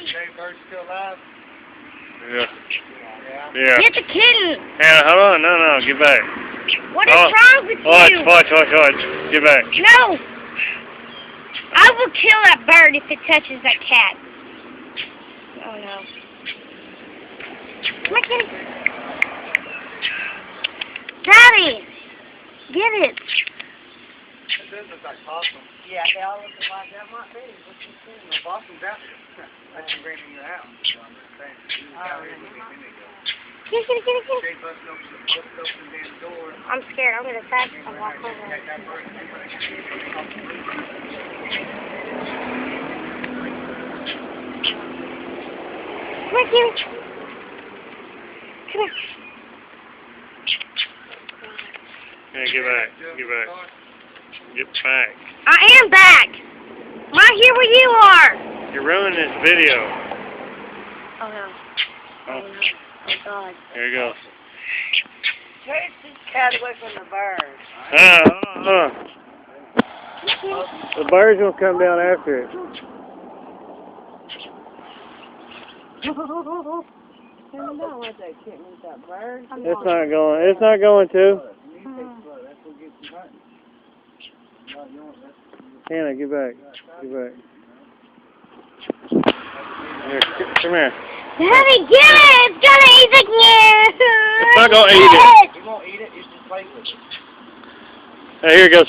That bird's still alive? Yeah. Yeah. Get the kitten. Hannah, hold on. No, get back. What is wrong with you? Watch. Get back. No. I will kill that bird if it touches that cat. Oh no. Come on, kitty. Daddy, get it. It does look like possum. Yeah, they all look like that might be. What you see? The possum's out there. That's you bring in your house. You know what I'm saying? Get it. They bust open the door. I'm scared. I'm gonna touch and walk over. That bird. Come on, kitty. Come here. Yeah, get back. Get back. I am back. I'm right here where you are. You're ruining this video. Oh no. Oh, Oh God. there you go. Chase this cat away from the bird. Hold on. The bird's gonna come down after it. know what that kitten with that bird. It's not going to. Hannah, get back. Here, come here. Daddy, get it! It's gonna eat the kid! It's not gonna eat it. He won't eat it, it's just play with it. Hey, here it goes.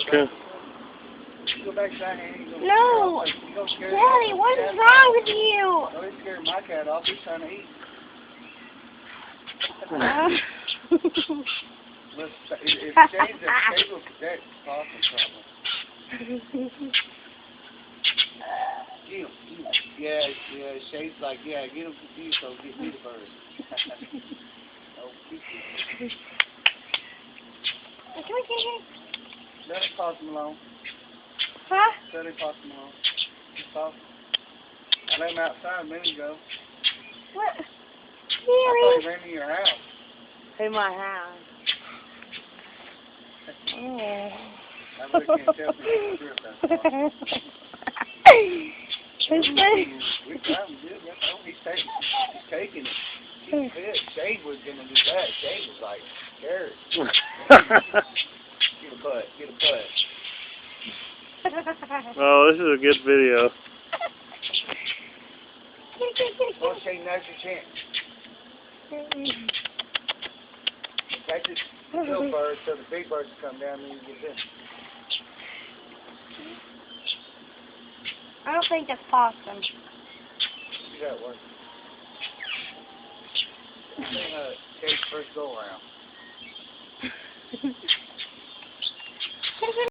Okay. Go back to that hand. No! Daddy, what is wrong with you? Oh, he's scaring my cat off. He's trying to eat. If Shane's at the table, that's awesome problem. Get him. Yeah, Shane's like, yeah, get him confused, so get me the bird. Oh, Come on. let him toss him alone. Huh? Let him toss him alone. Just toss him. I let him outside a minute ago. What? I thought Really? he ran in your house. In my house. I really can't tell if he's sure about that. We got him good. He's taking it. He's fit. Shade was going to do that. Shade was like scared. Get a butt. Oh, this is a good video. Oh, Shade, now's your chance. Catch this little bird so the big birds come down and you get this. I don't think that's possum. See that work. Shade's first go around.